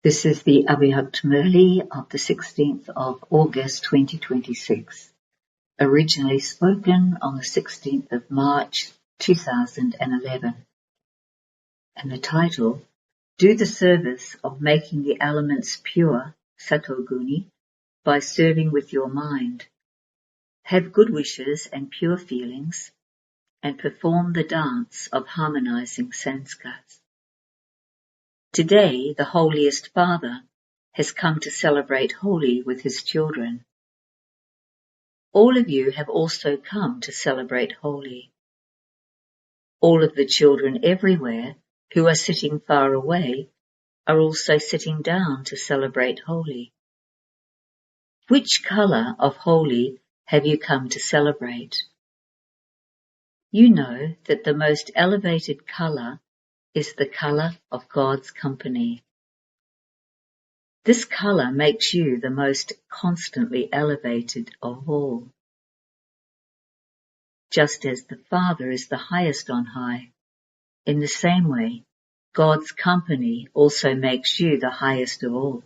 This is the English Murli of the 16th of August 2026, originally spoken on the 16th of March 2011, and the title, Do the Service of Making the Elements Pure, Satoguni, by Serving with Your Mind. Have good wishes and pure feelings, and perform the dance of harmonizing sanskars. Today, the Holiest Father has come to celebrate Holi with his children. All of you have also come to celebrate Holi. All of the children everywhere who are sitting far away are also sitting down to celebrate Holi. Which color of Holi have you come to celebrate? You know that the most elevated color is the color of God's company. This color makes you the most constantly elevated of all. Just as the Father is the highest on high, in the same way, God's company also makes you the highest of all.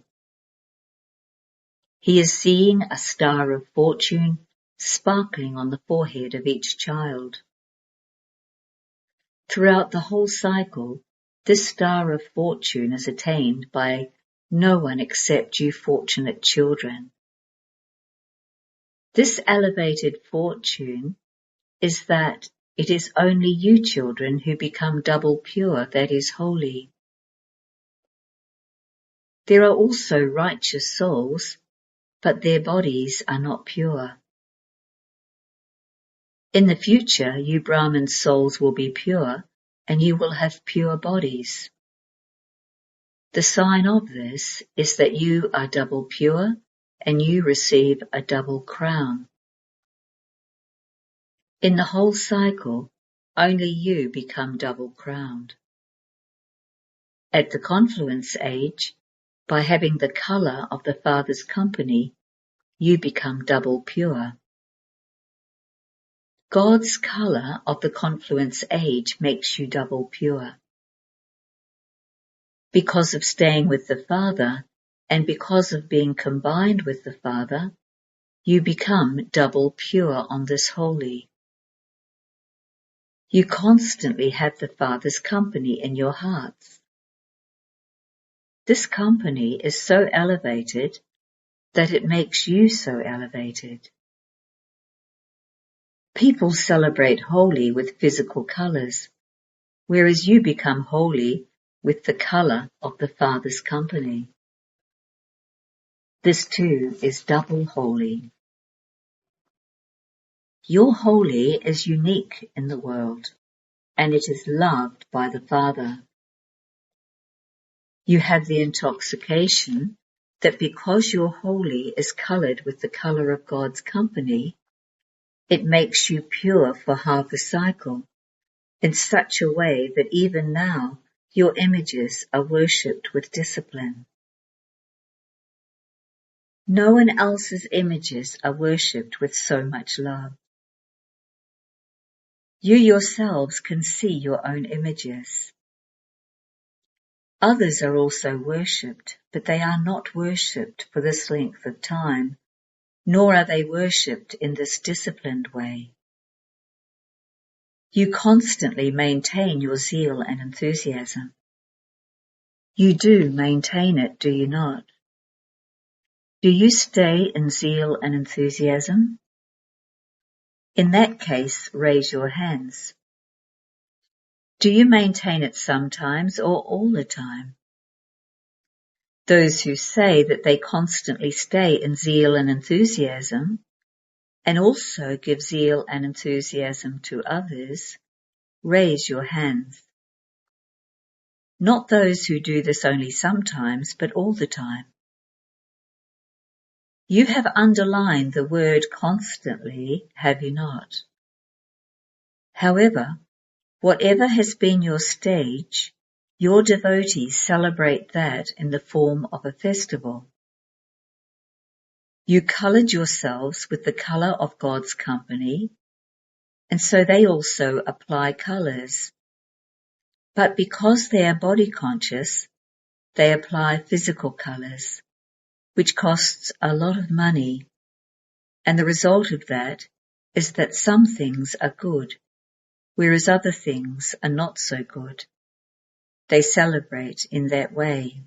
He is seeing a star of fortune sparkling on the forehead of each child. Throughout the whole cycle, this star of fortune is attained by no one except you fortunate children. This elevated fortune is that it is only you children who become double pure, that is holy. There are also righteous souls, but their bodies are not pure. In the future, you Brahmin souls will be pure, and you will have pure bodies. The sign of this is that you are double pure, and you receive a double crown. In the whole cycle, only you become double crowned. At the confluence age, by having the color of the Father's company, you become double pure. God's color of the confluence age makes you double pure. Because of staying with the Father, and because of being combined with the Father, you become double pure on this holy. You constantly have the Father's company in your hearts. This company is so elevated that it makes you so elevated. People celebrate Holi with physical colors, whereas you become holy with the color of the Father's company. This too is double holy. Your Holi is unique in the world, and it is loved by the Father. You have the intoxication that because your Holi is colored with the color of God's company, it makes you pure for half a cycle, in such a way that even now your images are worshipped with discipline. No one else's images are worshipped with so much love. You yourselves can see your own images. Others are also worshipped, but they are not worshipped for this length of time, nor are they worshipped in this disciplined way. You constantly maintain your zeal and enthusiasm. You do maintain it, do you not? Do you stay in zeal and enthusiasm? In that case, raise your hands. Do you maintain it sometimes or all the time? Those who say that they constantly stay in zeal and enthusiasm, and also give zeal and enthusiasm to others, raise your hands. Not those who do this only sometimes, but all the time. You have underlined the word constantly, have you not? However, whatever has been your stage, your devotees celebrate that in the form of a festival. You colored yourselves with the color of God's company, and so they also apply colors. But because they are body conscious, they apply physical colours, which costs a lot of money, and the result of that is that some things are good, whereas other things are not so good. They celebrate in that way.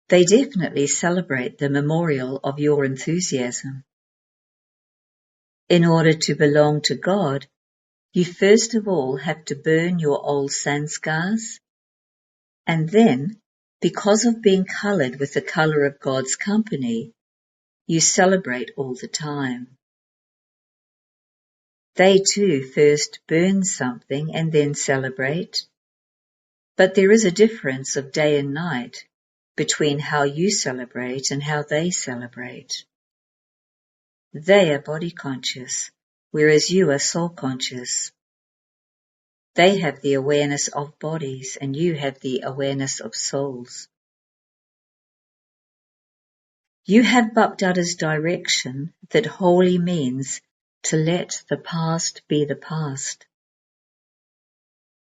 They definitely celebrate the memorial of your enthusiasm. In order to belong to God, you first of all have to burn your old sanskars, and then, because of being coloured with the colour of God's company, you celebrate all the time. They too first burn something and then celebrate, but there is a difference of day and night between how you celebrate and how they celebrate. They are body conscious, whereas you are soul conscious. They have the awareness of bodies and you have the awareness of souls. You have Bapdada's direction that holy means to let the past be the past.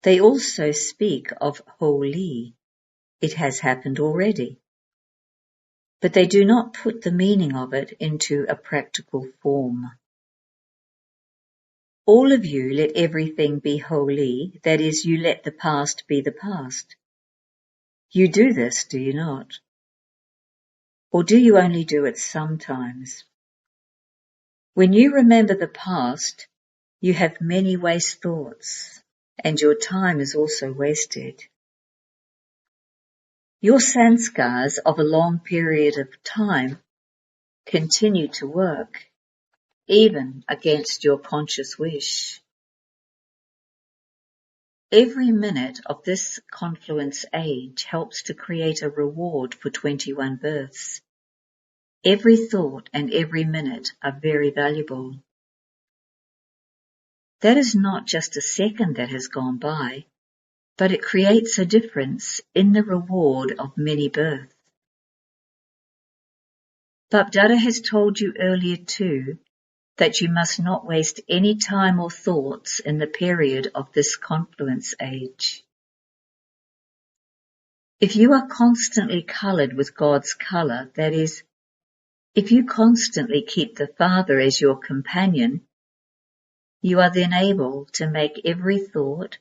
They also speak of holy. It has happened already. But they do not put the meaning of it into a practical form. All of you let everything be holy, that is, you let the past be the past. You do this, do you not? Or do you only do it sometimes? When you remember the past, you have many waste thoughts, and your time is also wasted. Your sanskars of a long period of time continue to work, even against your conscious wish. Every minute of this confluence age helps to create a reward for 21 births. Every thought and every minute are very valuable. That is not just a second that has gone by, but it creates a difference in the reward of many births. Bapdada has told you earlier too that you must not waste any time or thoughts in the period of this confluence age. If you are constantly coloured with God's colour, that is, if you constantly keep the Father as your companion, you are then able to make every thought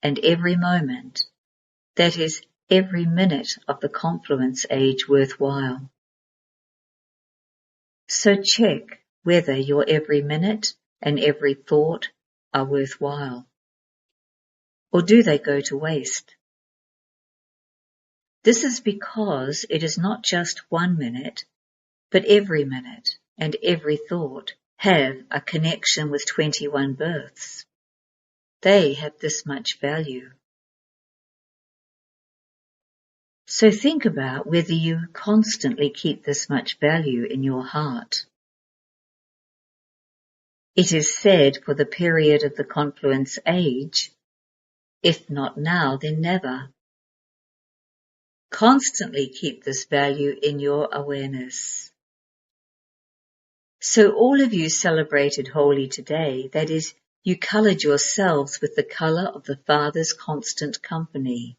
and every moment, that is, every minute of the confluence age worthwhile. So check whether your every minute and every thought are worthwhile, or do they go to waste? This is because it is not just 1 minute, but every minute and every thought have a connection with 21 births. They have this much value. So think about whether you constantly keep this much value in your heart. It is said for the period of the confluence age, if not now, then never. Constantly keep this value in your awareness. So all of you celebrated holy today, that is, you coloured yourselves with the colour of the Father's constant company.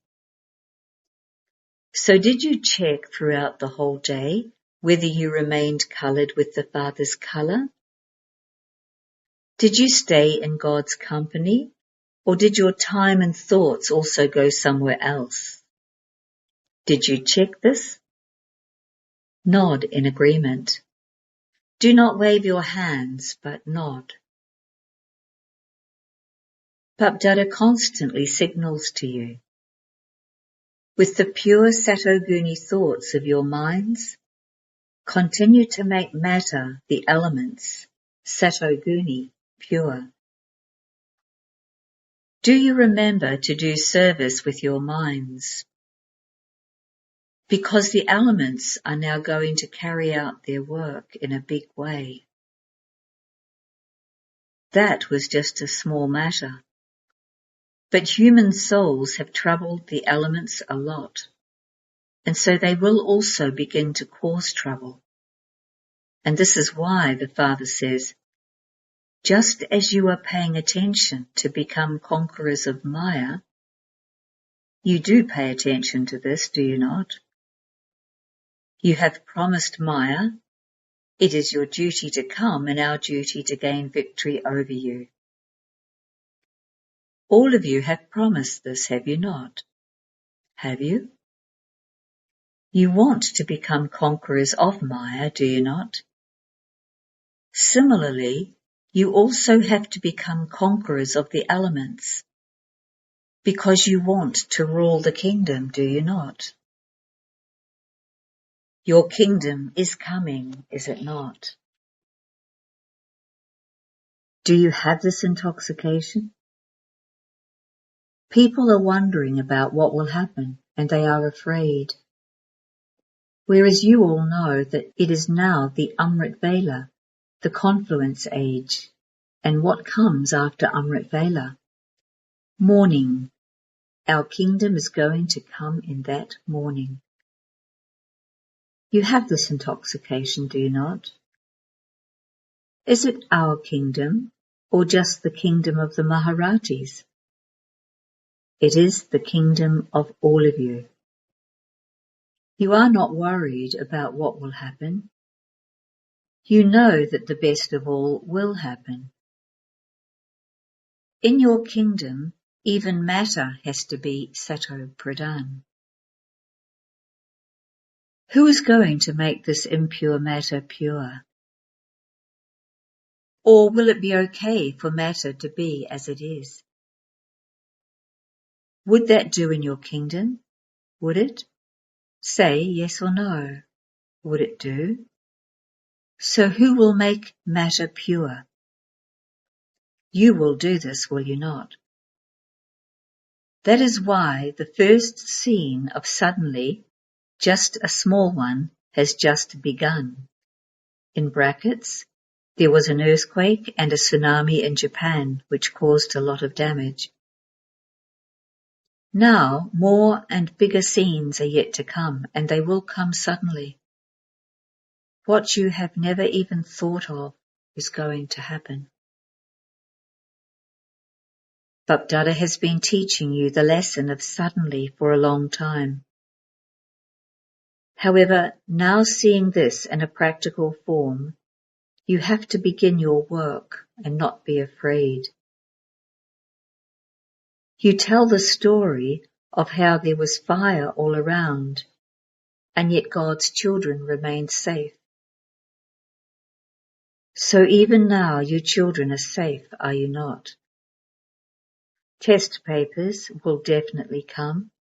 So did you check throughout the whole day whether you remained coloured with the Father's colour? Did you stay in God's company, or did your time and thoughts also go somewhere else? Did you check this? Nod in agreement. Do not wave your hands, but nod. Bapdada constantly signals to you. With the pure Satoguni thoughts of your minds, continue to make matter, the elements, Satoguni, pure. Do you remember to do service with your minds? Because the elements are now going to carry out their work in a big way. That was just a small matter. But human souls have troubled the elements a lot, and so they will also begin to cause trouble. And this is why the Father says, just as you are paying attention to become conquerors of Maya, You do pay attention to this, do you not? You have promised Maya. It is your duty to come and our duty to gain victory over you. All of you have promised this, have you not? Have you? You want to become conquerors of Maya, do you not? Similarly, you also have to become conquerors of the elements, because you want to rule the kingdom, do you not? Your kingdom is coming, is it not? Do you have this intoxication? People are wondering about what will happen, and they are afraid. Whereas you all know that it is now the Amrit Vela, the confluence age, and what comes after Amrit Vela? Morning. Our kingdom is going to come in that morning. You have this intoxication, do you not? Is it our kingdom, or just the kingdom of the Maharatis? It is the kingdom of all of you. You are not worried about what will happen. You know that the best of all will happen. In your kingdom, even matter has to be Sato Pradhan. Who is going to make this impure matter pure? Or will it be okay for matter to be as it is? Would that do in your kingdom? Would it? Say yes or no. Would it do? So who will make matter pure? You will do this, will you not? That is why the first scene of suddenly, just a small one, has just begun. In brackets, there was an earthquake and a tsunami in Japan which caused a lot of damage. Now more and bigger scenes are yet to come, and they will come suddenly. What you have never even thought of is going to happen. Bapdada has been teaching you the lesson of suddenly for a long time. However, now seeing this in a practical form, you have to begin your work and not be afraid. You tell the story of how there was fire all around, and yet God's children remained safe. So even now you children are safe, are you not? Test papers will definitely come,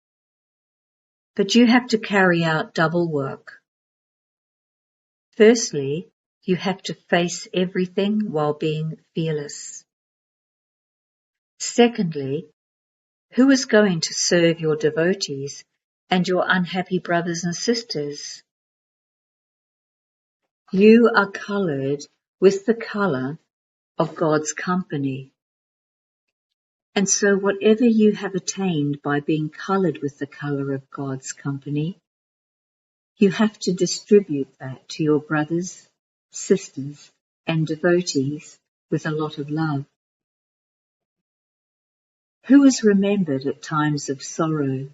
but you have to carry out double work. Firstly, you have to face everything while being fearless. Secondly, who is going to serve your devotees and your unhappy brothers and sisters? You are coloured with the colour of God's company. And so whatever you have attained by being coloured with the colour of God's company, you have to distribute that to your brothers, sisters, and devotees with a lot of love. Who is remembered at times of sorrow?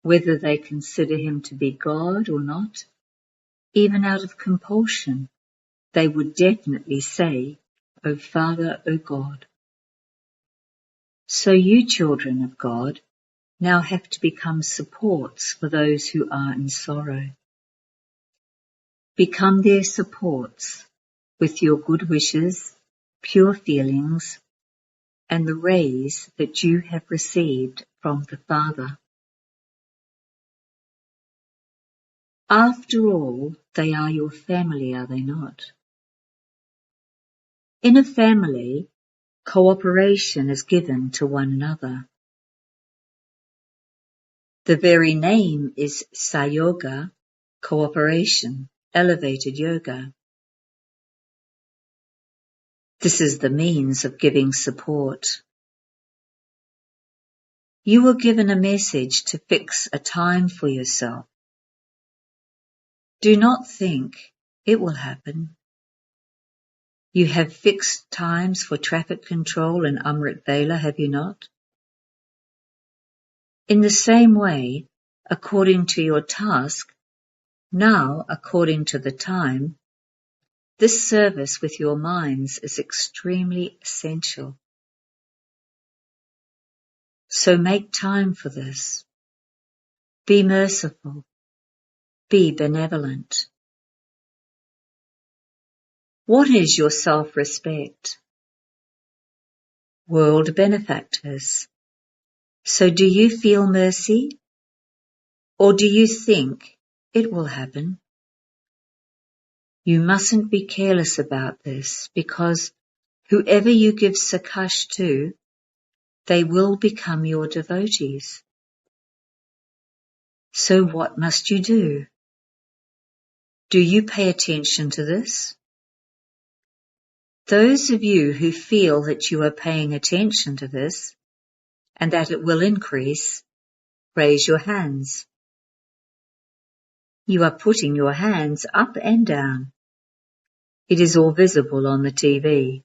Whether they consider him to be God or not, even out of compulsion, they would definitely say, O Father, O God. So you children of God now have to become supports for those who are in sorrow. Become their supports with your good wishes, pure feelings, and the rays that you have received from the Father. After all, they are your family, are they not? In a family, cooperation is given to one another. The very name is Sayoga, cooperation, elevated yoga. This is the means of giving support. You were given a message to fix a time for yourself. Do not think it will happen. You have fixed times for traffic control in Amrit Vela, have you not? In the same way, according to your task, now according to the time, this service with your minds is extremely essential. So make time for this. Be merciful. Be benevolent. What is your self-respect? World benefactors. So do you feel mercy? Or do you think it will happen? You mustn't be careless about this, because whoever you give sakash to, they will become your devotees. So what must you do? Do you pay attention to this? Those of you who feel that you are paying attention to this, and that it will increase, raise your hands. You are putting your hands up and down. It is all visible on the TV.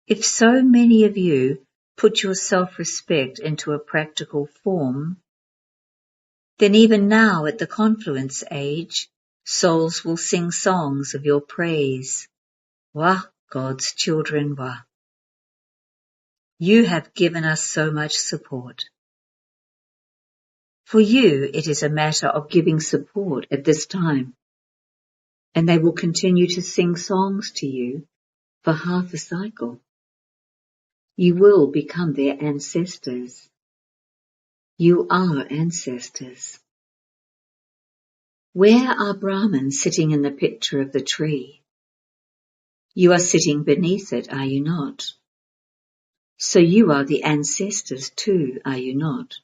If so many of you put your self-respect into a practical form, then even now at the confluence age, souls will sing songs of your praise. Wah, God's children, wah. You have given us so much support. For you, it is a matter of giving support at this time, and they will continue to sing songs to you for half a cycle. You will become their ancestors. You are ancestors. Where are Brahmins sitting in the picture of the tree? You are sitting beneath it, are you not? So you are the ancestors too, are you not?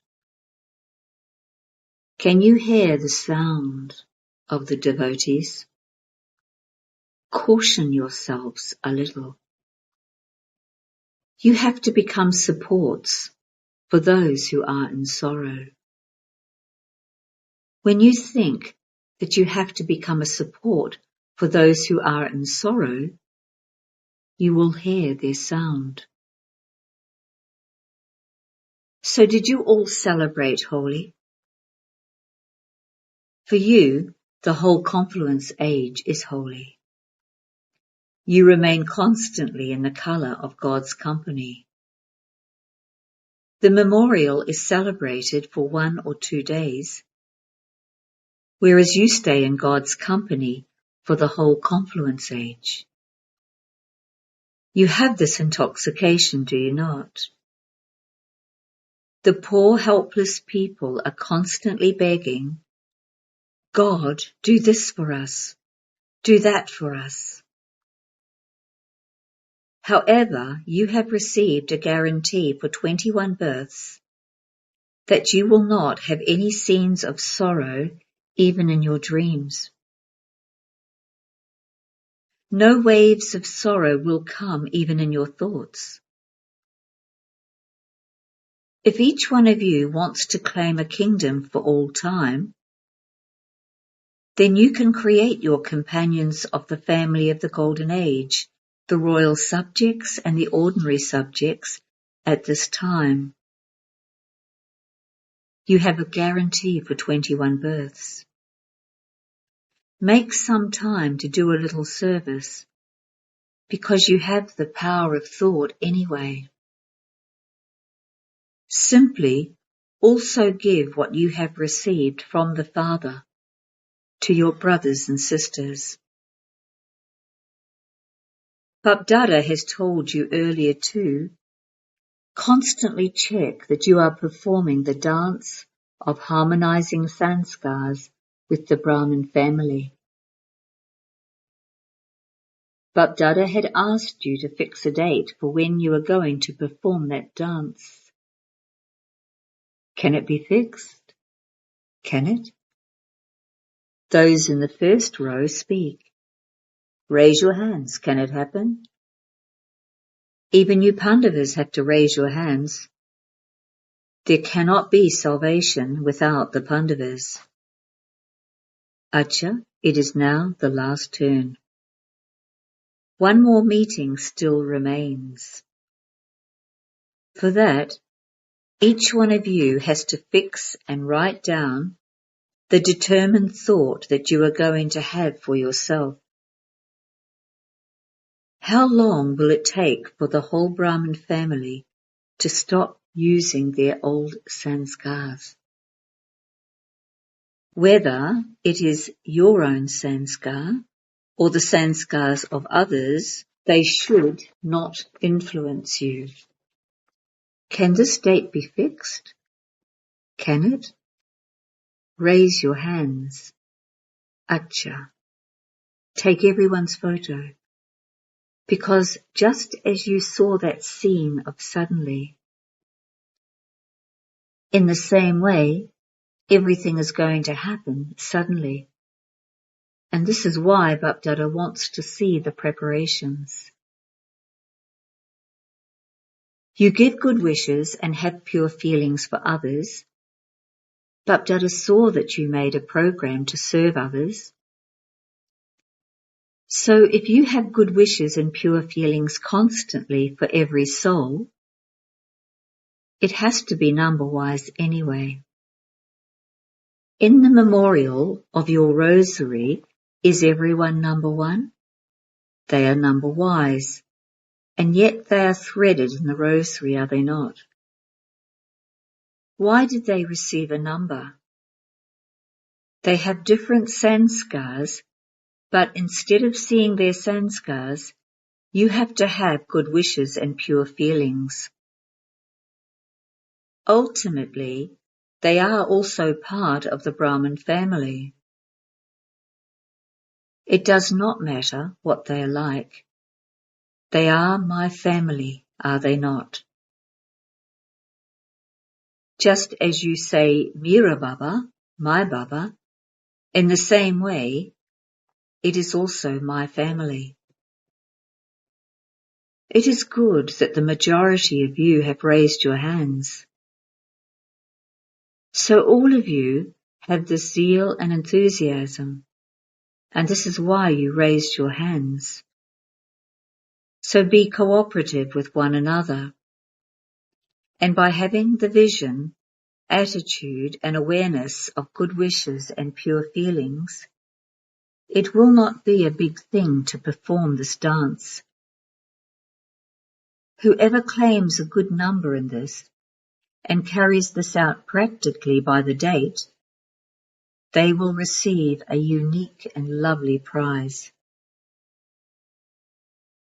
Can you hear the sound of the devotees? Caution yourselves a little. You have to become supports for those who are in sorrow. When you think that you have to become a support for those who are in sorrow, you will hear their sound. So did you all celebrate Holi? For you, the whole confluence age is holy. You remain constantly in the colour of God's company. The memorial is celebrated for 1 or 2 days, whereas you stay in God's company for the whole confluence age. You have this intoxication, do you not? The poor helpless people are constantly begging, God, do this for us, do that for us. However, you have received a guarantee for 21 births that you will not have any scenes of sorrow even in your dreams. No waves of sorrow will come even in your thoughts. If each one of you wants to claim a kingdom for all time, then you can create your companions of the family of the Golden Age, the royal subjects and the ordinary subjects, at this time. You have a guarantee for 21 births. Make some time to do a little service, because you have the power of thought anyway. Simply also give what you have received from the Father to your brothers and sisters. Bapdada has told you earlier too, constantly check that you are performing the dance of harmonizing sanskars with the Brahmin family. Bapdada had asked you to fix a date for when you are going to perform that dance. Can it be fixed? Can it? Those in the first row speak. Raise your hands. Can it happen? Even you Pandavas have to raise your hands. There cannot be salvation without the Pandavas. Acha, it is now the last turn. One more meeting still remains. For that, Each one of you has to fix and write down the determined thought that you are going to have for yourself. How long will it take for the whole Brahmin family to stop using their old sanskars? Whether it is your own sanskar or the sanskars of others, they should not influence you. Can this date be fixed? Can it? Raise your hands. Acha. Take everyone's photo. Because just as you saw that scene of suddenly, in the same way, everything is going to happen suddenly. And this is why Bapdada wants to see the preparations. You give good wishes and have pure feelings for others. Bapdada saw that you made a program to serve others. So if you have good wishes and pure feelings constantly for every soul, it has to be number-wise anyway. In the memorial of your rosary, is everyone number one? They are number-wise, and yet they are threaded in the rosary, are they not? Why did they receive a number? They have different sanskars, but instead of seeing their sanskars, you have to have good wishes and pure feelings. Ultimately, they are also part of the Brahmin family. It does not matter what they are like. They are my family, are they not? Just as you say Mira Baba, my Baba, in the same way, it is also my family. It is good that the majority of you have raised your hands. So all of you have the zeal and enthusiasm, and this is why you raised your hands. So be cooperative with one another. And by having the vision, attitude and awareness of good wishes and pure feelings, it will not be a big thing to perform this dance. Whoever claims a good number in this and carries this out practically by the date, they will receive a unique and lovely prize.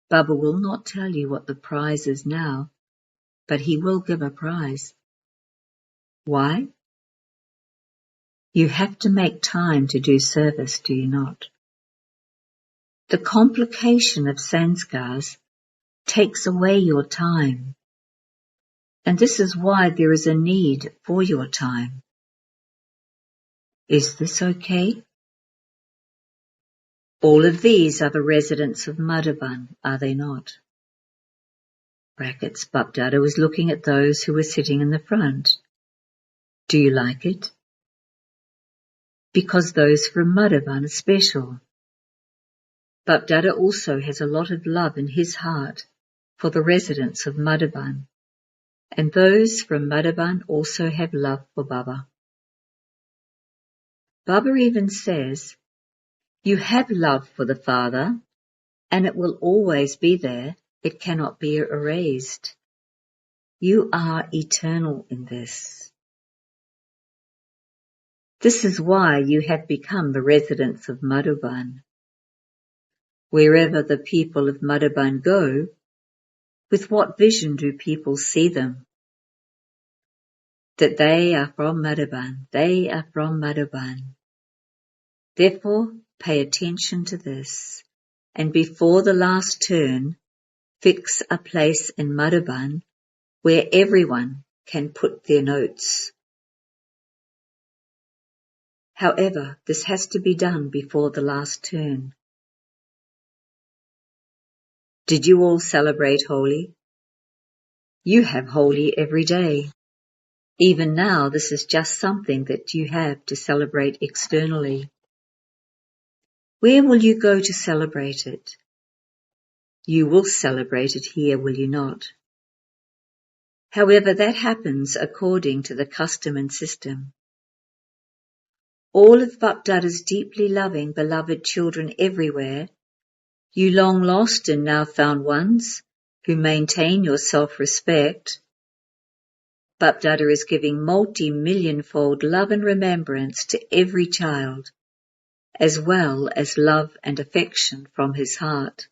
Baba will not tell you what the prize is now, but he will give a prize. Why? You have to make time to do service, do you not? The complication of sanskars takes away your time, and this is why there is a need for your time. Is this okay? All of these are the residents of Madhavan, are they not? Brackets, Bapdada was looking at those who were sitting in the front. Do you like it? Because those from Madhavan are special. Bapdada also has a lot of love in his heart for the residents of Madhavan, and those from Madhavan also have love for Baba. Baba even says, you have love for the Father, and it will always be there. It cannot be erased. You are eternal in this. This is why you have become the residents of Madhavan. Wherever the people of Madhavan go, with what vision do people see them? That they are from Madhavan, they are from Madhavan. Therefore, pay attention to this, and before the last turn, fix a place in Madhavan where everyone can put their notes. However, this has to be done before the last turn. Did you all celebrate Holi? You have Holi every day. Even now, this is just something that you have to celebrate externally. Where will you go to celebrate it? You will celebrate it here, will you not? However, that happens according to the custom and system. All of Bapdada's deeply loving, beloved children everywhere, you long lost and now found ones who maintain your self-respect, Bapdada is giving multi-million-fold love and remembrance to every child, as well as love and affection from his heart.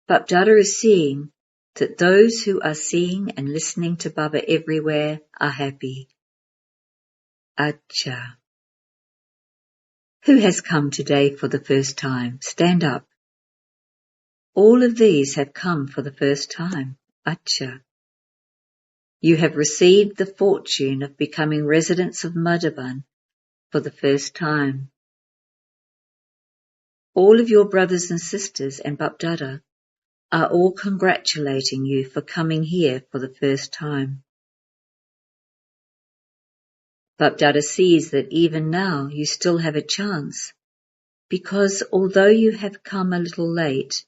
Bapdada is seeing that those who are seeing and listening to Baba everywhere are happy. Acha. Who has come today for the first time? Stand up. All of these have come for the first time. Acha. You have received the fortune of becoming residents of Madhavan for the first time. All of your brothers and sisters and Bapdada are all congratulating you for coming here for the first time. Bapdada sees that even now you still have a chance, because although you have come a little late,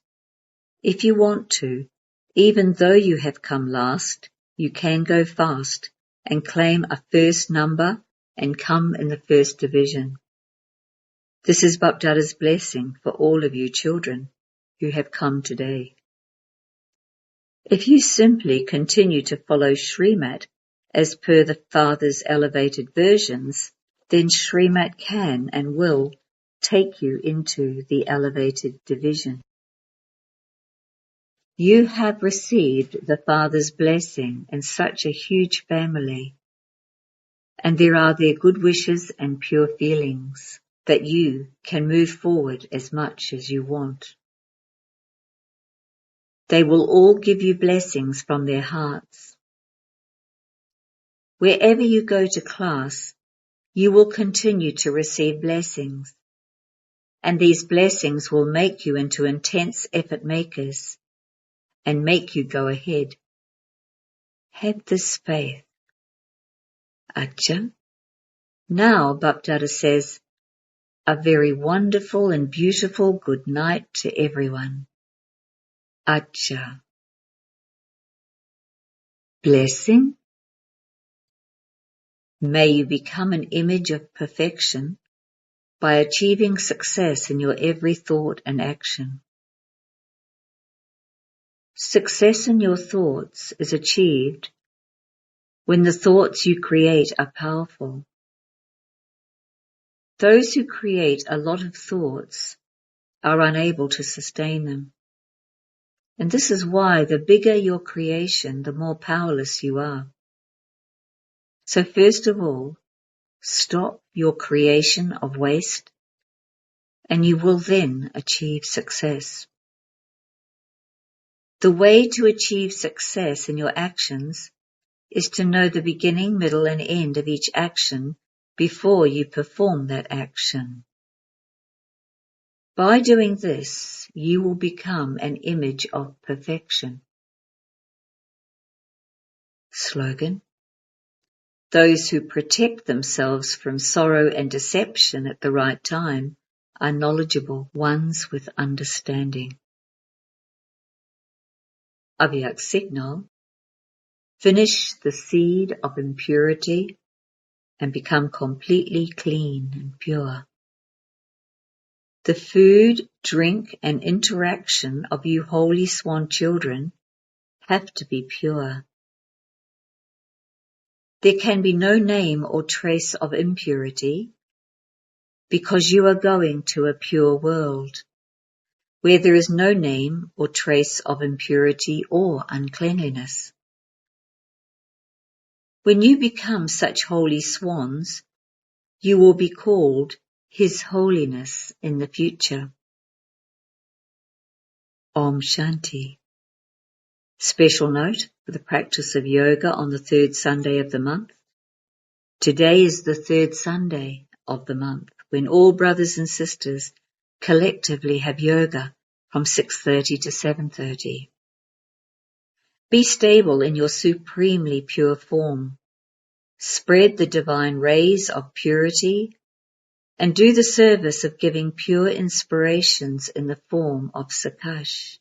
if you want to, even though you have come last, you can go fast and claim a first number and come in the first division. This is Bapdada's blessing for all of you children who have come today. If you simply continue to follow Srimat as per the Father's elevated versions, then Srimat can and will take you into the elevated division. You have received the Father's blessing in such a huge family, and there are their good wishes and pure feelings that you can move forward as much as you want. They will all give you blessings from their hearts. Wherever you go to class, you will continue to receive blessings, and these blessings will make you into intense effort makers and make you go ahead. Have this faith. Acha. Now Bapdada says, a very wonderful and beautiful good night to everyone. Acha. Blessing. May you become an image of perfection by achieving success in your every thought and action. Success in your thoughts is achieved when the thoughts you create are powerful. Those who create a lot of thoughts are unable to sustain them. And this is why the bigger your creation, the more powerless you are. So first of all, stop your creation of waste, and you will then achieve success. The way to achieve success in your actions is to know the beginning, middle, and end of each action before you perform that action. By doing this, you will become an image of perfection. Slogan: those who protect themselves from sorrow and deception at the right time are knowledgeable ones with understanding. Avyak signal: finish the seed of impurity and become completely clean and pure. The food, drink, and interaction of you holy swan children have to be pure. There can be no name or trace of impurity because you are going to a pure world where there is no name or trace of impurity or uncleanliness. When you become such holy swans, you will be called His Holiness in the future. Om Shanti. Special note for the practice of yoga on the third Sunday of the month. Today is the third Sunday of the month when all brothers and sisters collectively have yoga from 6:30 to 7:30. Be stable in your supremely pure form. Spread the divine rays of purity and do the service of giving pure inspirations in the form of Sakash.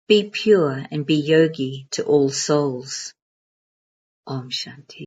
Be pure and be yogi to all souls. Om Shanti.